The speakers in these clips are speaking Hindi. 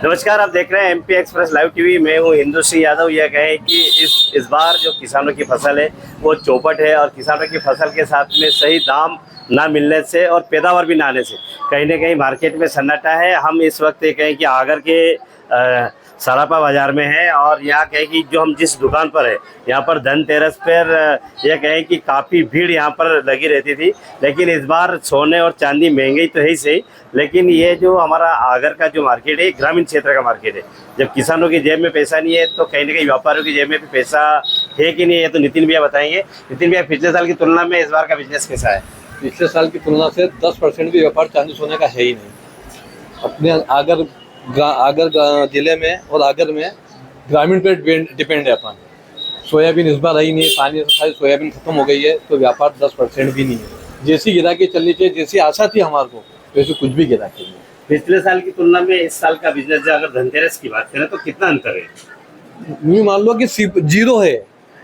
नमस्कार, आप देख रहे हैं एमपी एक्सप्रेस लाइव टीवी। मैं हूं हिंदू सिंह यादव। यह कहें कि इस बार जो किसानों की फसल है वो चौपट है और किसानों की फसल के साथ में सही दाम ना मिलने से और पैदावार भी ना आने से कहीं ना कहीं मार्केट में सन्नाटा है। हम इस वक्त ये कहें कि आगर के सरापा बाज़ार में है और यहाँ कहें कि जो हम जिस दुकान पर है यहाँ पर धनतेरस पर यह कहें कि काफ़ी भीड़ यहाँ पर लगी रहती थी। लेकिन इस बार सोने और चांदी महंगी तो है ही सही, लेकिन ये जो हमारा आगर का जो मार्केट है ग्रामीण क्षेत्र का मार्केट है। जब किसानों की जेब में पैसा नहीं है तो कहीं ना कहीं व्यापारियों की जेब में भी पैसा है कि नहीं है, तो नितिन भैया बताएंगे। नितिन भैया, पिछले साल की तुलना में इस बार का बिजनेस कैसा है? पिछले साल की तुलना से 10% भी व्यापार चांदी सोने का है ही नहीं। अपने आगर जिले में और आगर में ग्रामीण पे डिपेंड है अपन। सोयाबीन इस बार रही नहीं, पानी से सारी सोयाबीन खत्म हो गई है, तो व्यापार 10% भी नहीं है। जैसी गिराकी चलनी चाहिए, जैसी आशा थी हमारे को, वैसे कुछ भी गिराकी नहीं। पिछले साल की तुलना में इस साल का बिजनेस जो अगर धनतेरस की बात करें तो कितना अंतर है? यूँ मान लो कि जीरो है,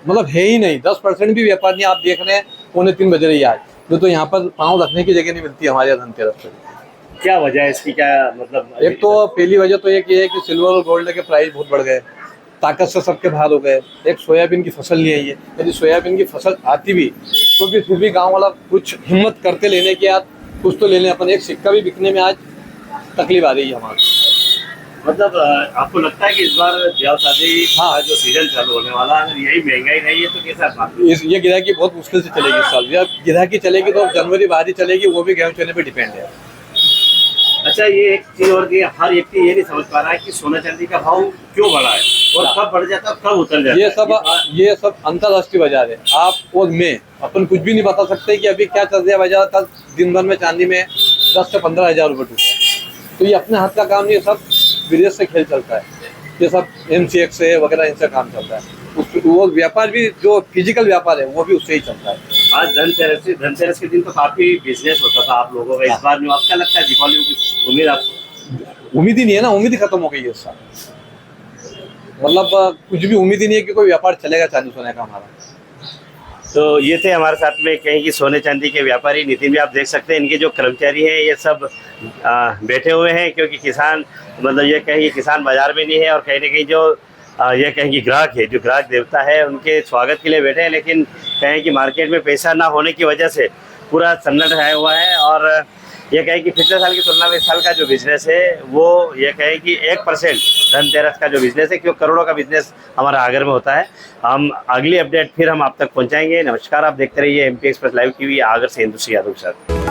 मतलब है ही नहीं। 10% भी व्यापार नहीं। आप देख रहे हैं 2:45 बज रही है आज, तो यहाँ पर पाँव रखने की जगह नहीं मिलती हमारे यहाँ धनतेरस पर। क्या वजह है इसकी? क्या मतलब? एक तो पहली वजह तो एक ये है कि सिल्वर और गोल्ड के प्राइस बहुत बढ़ गए, ताकत से सबके बाहर हो गए। एक सोयाबीन की फसल नहीं आई है। यदि सोयाबीन की फसल आती भी तो भी फिर भी गांव वाला कुछ हिम्मत करते लेने की, यार कुछ तो लेने। अपन एक सिक्का भी बिकने में आज तकलीफ आ रही है हमारी। मतलब आपको लगता है कि इस बार ब्याह शादी हाँ, जो सीजन चालू होने वाला है, अगर यही महंगाई रही है तो कैसा? ये गिराकी बहुत मुश्किल से चलेगी इस साल। जब गिराकी चलेगी तो जनवरी बाद ही चलेगी, वो भी गेहूं चने पे डिपेंड है। अच्छा, ये एक चीज और कि हर व्यक्ति ये नहीं समझ पा रहा है कि सोना चांदी का भाव क्यों बढ़ा है और कब बढ़ जाता है, कब उतर जाता है। ये सब अंतरराष्ट्रीय बाजार है। आप और मैं अपन कुछ भी नहीं बता सकते कि अभी क्या चल रहा है बाजार का। दिन भर में चांदी में 10 से 15 हज़ार रुपये टूटा है, तो ये अपने हाथ का काम नहीं है। सब विदेश से खेल चलता है। ये सब MCX से वगैरह इनसे काम चलता है। वो व्यापार भी जो फिजिकल व्यापार है वो भी उससे ही चलता है। आज धनतेरस के दिन तो काफी बिजनेस होता था आप लोगों का। इस बार में आपका लगता है दीपावली की उम्मीद? आपको उम्मीद ही नहीं है ना, उम्मीद ही खत्म हो गई है इस साल। मतलब कुछ भी उम्मीद ही नहीं है कि कोई व्यापार चलेगा चांदी सोने का हमारा। तो ये थे हमारे साथ में कहीं कि सोने चांदी के व्यापारी नितिन भी। आप देख सकते हैं इनके जो कर्मचारी हैं ये सब बैठे हुए हैं, क्योंकि किसान मतलब ये कहीं किसान बाजार में नहीं है और कहीं ना कहीं जो ये कहें कि ग्राहक है, जो ग्राहक देवता है, उनके स्वागत के लिए बैठे हैं। लेकिन कहें कि मार्केट में पैसा ना होने की वजह से पूरा सन्नाटा आया हुआ है। और ये कहें कि पिछले साल की तुलना में इस साल का जो बिजनेस है वो ये कहें कि 1% धनतेरस का जो बिजनेस है, क्योंकि करोड़ों का बिजनेस हमारा आगर में होता है। हम अगली अपडेट फिर हम आप तक पहुंचाएंगे। नमस्कार, आप देखते रहिए MP express live TV, Agar से हिंदू सिंह यादव के साथ।